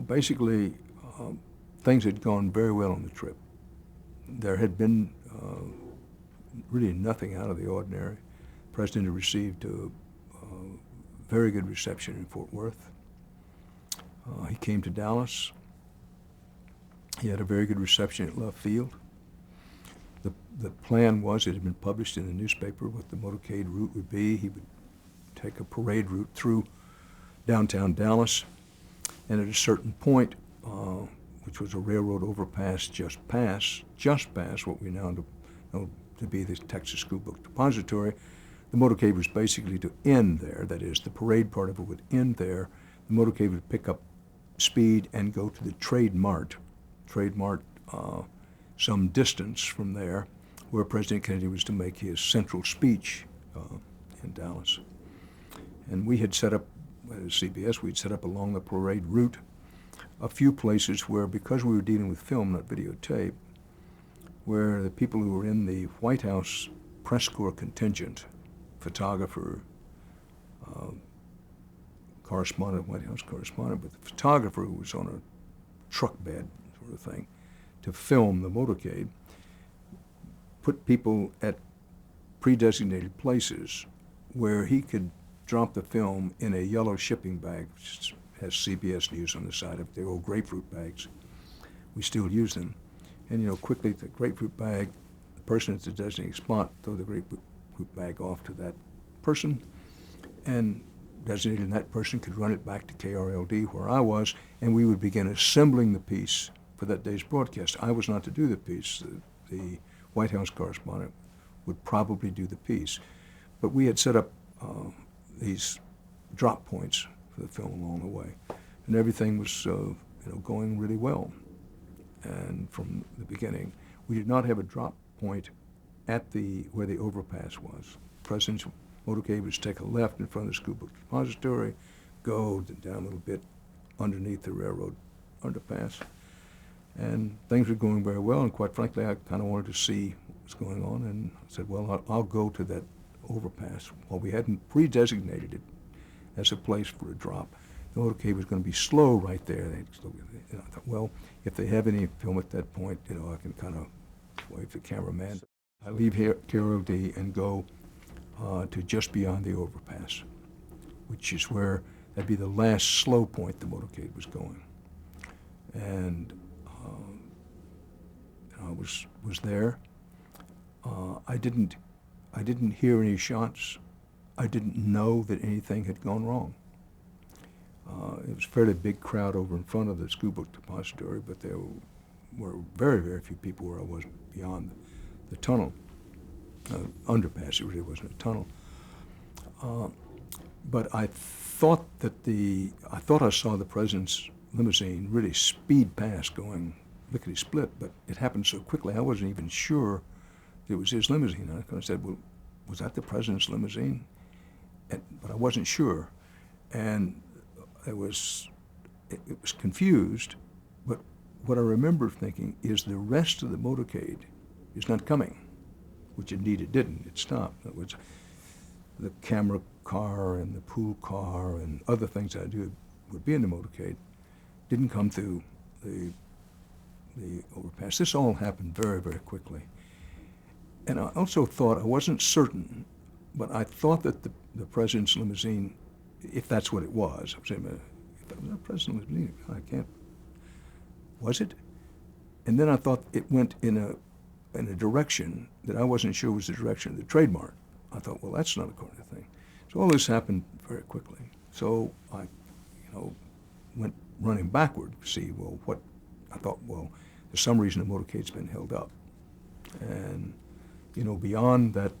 basically, things had gone very well on the trip. There had been really nothing out of the ordinary. The President had received a very good reception in Fort Worth. He came to Dallas. He had a very good reception at Love Field. The plan was, it had been published in the newspaper, what the motorcade route would be. He would take a parade route through downtown Dallas, and at a certain point, which was a railroad overpass just past what we now know to be the Texas School Book Depository, the motorcade was basically to end there. That is, the parade part of it would end there. The motorcade would pick up speed and go to the Trade Mart, some distance from there, where President Kennedy was to make his central speech in Dallas. And we had set up, at CBS, we'd set up along the parade route a few places where, because we were dealing with film, not videotape, where the people who were in the White House press corps contingent, photographer, correspondent, White House correspondent, but the photographer who was on a truck bed sort of thing to film the motorcade, put people at pre-designated places where he could drop the film in a yellow shipping bag, which has CBS News on the side of it. They're old grapefruit bags. We still use them. And, quickly, the grapefruit bag, the person at the designated spot, throw the grapefruit bag off to that person, and designated that person could run it back to KRLD where I was, and we would begin assembling the piece for that day's broadcast. I was not to do the piece. The White House correspondent would probably do the piece. But we had set up these drop points for the film along the way, and everything was going really well. And from the beginning, we did not have a drop point at where the overpass was. President's motorcade was take a left in front of the School Book Depository, go down a little bit underneath the railroad underpass, and things were going very well. And quite frankly, I kind of wanted to see what's going on, and I said, well, I'll go to that overpass. Well, we hadn't pre-designated it as a place for a drop. The motorcade was going to be slow right there. I thought, well, if they have any film at that point, I can kind of wave the cameraman. I leave here KRLD and go to just beyond the overpass, which is where that'd be the last slow point the motorcade was going. And I was there. I didn't hear any shots. I didn't know that anything had gone wrong. It was a fairly big crowd over in front of the School Book Depository, but there were very, very few people where I was beyond the tunnel. Underpass, it really wasn't a tunnel. But I thought I saw the President's limousine really speed past going lickety-split, but it happened so quickly I wasn't even sure it was his limousine. I said, well, was that the President's limousine? But I wasn't sure. And it was confused, but what I remember thinking is the rest of the motorcade is not coming, which indeed it didn't. It stopped. It was the camera car and the pool car and other things I do would be in the motorcade didn't come through the overpass. This all happened very, very quickly. And I also thought, I wasn't certain, but I thought that the President's limousine, if that's what it was, I was saying, if that was the President's limousine, I can't, was it? And then I thought it went in a direction that I wasn't sure was the direction of the Trade Mart. I thought, well, that's not a corner thing. So all this happened very quickly. So I, went running backward to see, well, what, I thought, well, for some reason the motorcade's been held up. And, beyond that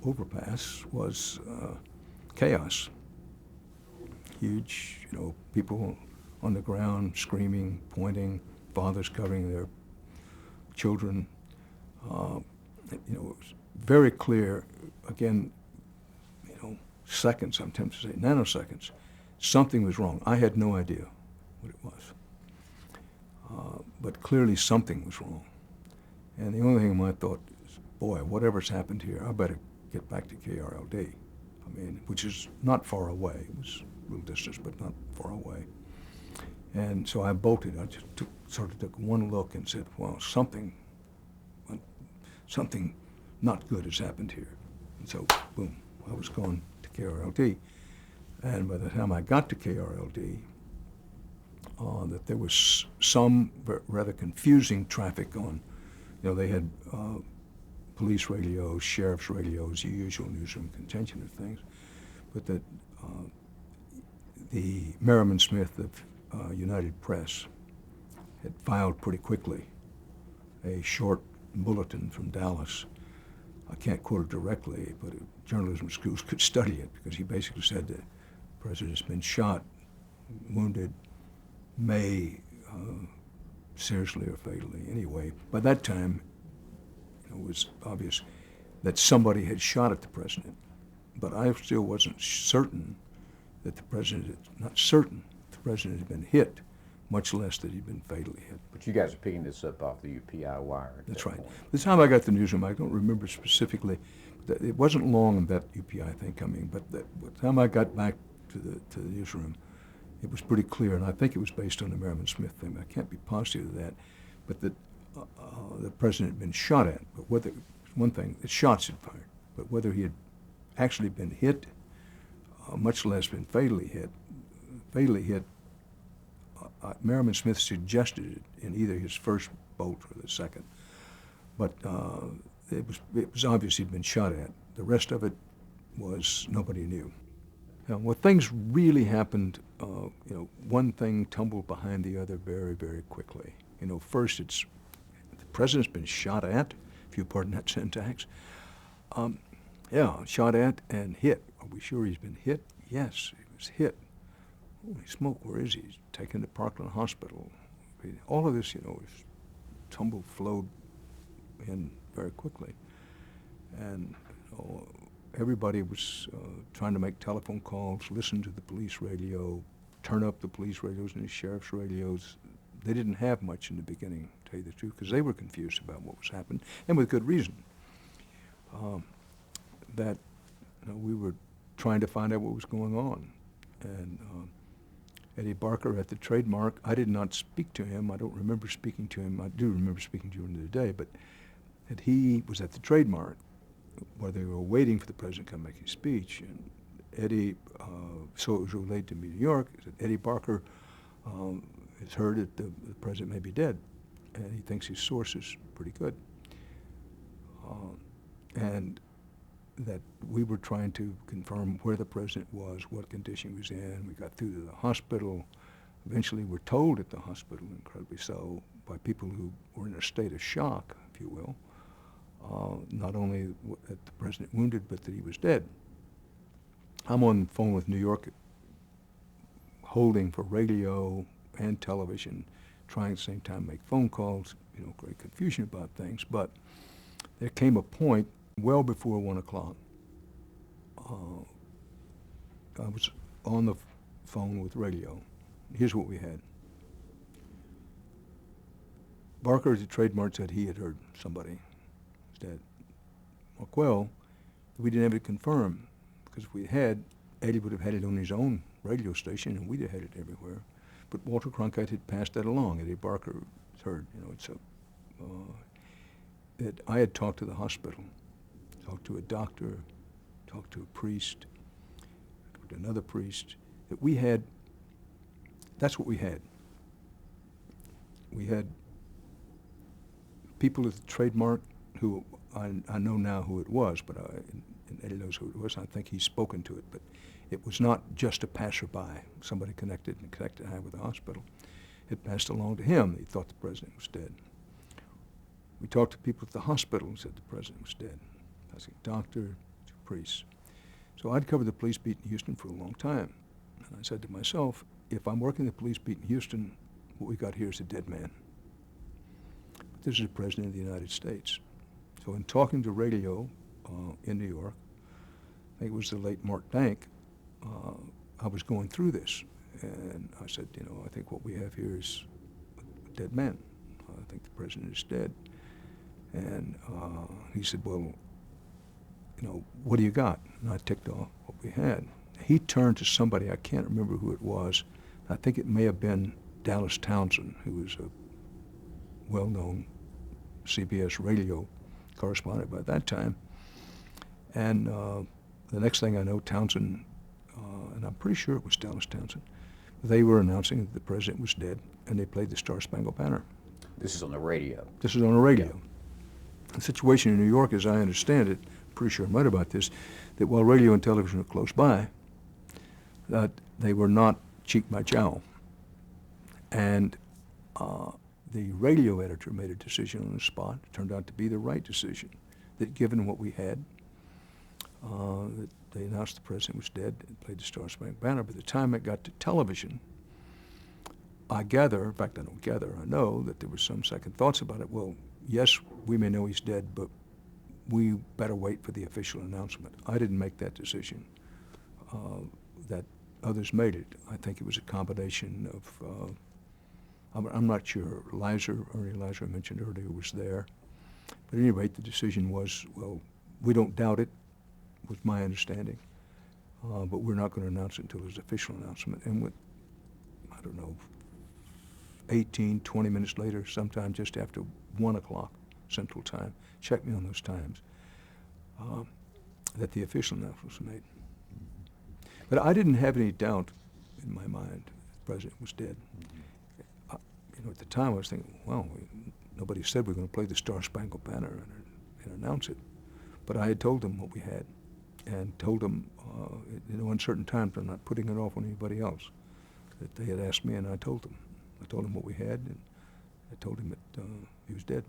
overpass was chaos. Huge, people on the ground screaming, pointing, fathers covering their children. It was very clear, again, seconds, I'm tempted to say nanoseconds, something was wrong. I had no idea what it was. But clearly something was wrong. And the only thing I thought is, boy, whatever's happened here, I better get back to KRLD. Which is not far away. It was a little distance, but not far away. And so I bolted. I just sort of took one look and said, well, something not good has happened here. And so, boom, I was going to KRLD. And by the time I got to KRLD, that there was some rather confusing traffic on. They had police radios, sheriff's radios, the usual newsroom contention of things, but that the Merriman Smith of United Press had filed pretty quickly a short bulletin from Dallas. I can't quote it directly, but journalism schools could study it, because he basically said the president's been shot, wounded, may seriously or fatally. Anyway, by that time, it was obvious that somebody had shot at the president, but I still wasn't certain that the president had been hit, much less that he'd been fatally hit. But you guys are picking this up off the UPI wire. That's right. The time I got to the newsroom, I don't remember specifically. It wasn't long in that UPI thing coming, but the time I got back to the newsroom, it was pretty clear, and I think it was based on the Merriman Smith thing. I can't be positive of that, but that the president had been shot at. But whether, one thing, the shots had fired, but whether he had actually been hit, much less been fatally hit, Merriman Smith suggested it in either his first bolt or the second, but it was obvious he'd been shot at. The rest of it was nobody knew. Now, when things really happened, one thing tumbled behind the other very, very quickly. First it's the president's been shot at, if you pardon that syntax. Shot at and hit. Are we sure he's been hit? Yes, he was hit. Holy smoke, where is he? He's taken to Parkland Hospital. All of this, flowed in very quickly. And everybody was trying to make telephone calls, listen to the police radio, turn up the police radios and the sheriff's radios. They didn't have much in the beginning, to tell you the truth, because they were confused about what was happening, and with good reason. We were trying to find out what was going on. And Eddie Barker at the Trademark, I did not speak to him. I don't remember speaking to him. I do remember speaking to him the day, but that he was at the Trademark where they were waiting for the president to come make his speech. And Eddie, so it was relayed to me in New York, that Eddie Barker has heard that the president may be dead, and he thinks his source is pretty good. And that we were trying to confirm where the president was, what condition he was in. We got through to the hospital. Eventually we're told at the hospital, incredibly so, by people who were in a state of shock, if you will, not only that the president wounded, but that he was dead. I'm on the phone with New York, holding for radio and television, trying at the same time to make phone calls, great confusion about things. But there came a point well before 1 o'clock. I was on the phone with radio. Here's what we had. Barker at the Trademark said he had heard somebody was dead. Well, we didn't have it confirmed, because if we had, Eddie would have had it on his own radio station, and we'd have had it everywhere. But Walter Cronkite had passed that along. Eddie Barker heard, that I had talked to the hospital, talked to a doctor, talked to a priest, talked to another priest, that we had, that's what we had. We had people at the Trademark who, I know now who it was, but and Eddie knows who it was. I think he's spoken to it, but it was not just a passerby, somebody connected high with the hospital. It passed along to him. He thought the president was dead. We talked to people at the hospital and said the president was dead. I was a doctor, two priests. So I'd covered the police beat in Houston for a long time. And I said to myself, if I'm working the police beat in Houston, what we got here is a dead man. But this is the president of the United States. So in talking to radio in New York, I think it was the late Mark Dank, I was going through this. And I said, I think what we have here is a dead man. I think the president is dead. And he said, well, what do you got? And I ticked off what we had. He turned to somebody, I can't remember who it was. I think it may have been Dallas Townsend, who was a well-known CBS radio correspondent by that time. And the next thing I know, Townsend, and I'm pretty sure it was Dallas Townsend, they were announcing that the president was dead, and they played the Star-Spangled Banner. This is on the radio. This is on the radio. The situation in New York, as I understand it, pretty sure I'm right about this, that while radio and television were close by, that they were not cheek by jowl. And the radio editor made a decision on the spot. It turned out to be the right decision, that given what we had, that they announced the president was dead and played the Star-Spangled Banner. By the time it got to television, I gather, in fact I don't gather, I know that there was some second thoughts about it. Well, yes, we may know he's dead, but we better wait for the official announcement. I didn't make that decision. That others made it. I think it was a combination of, I'm not sure, Ernie Leiser I mentioned earlier was there. But at any rate, the decision was, well, we don't doubt it, was my understanding, but we're not going to announce it until there's an official announcement. And with, I don't know, 18, 20 minutes later, sometime just after 1 o'clock Central Time, check me on those times, that the official announcement was made. But I didn't have any doubt in my mind that the president was dead. At the time I was thinking, well, nobody said we're going to play the Star-Spangled Banner and announce it. But I had told them what we had, and told them in uncertain times I'm not putting it off on anybody else, that they had asked me, and I told them. I told them what we had, and I told him that he was dead.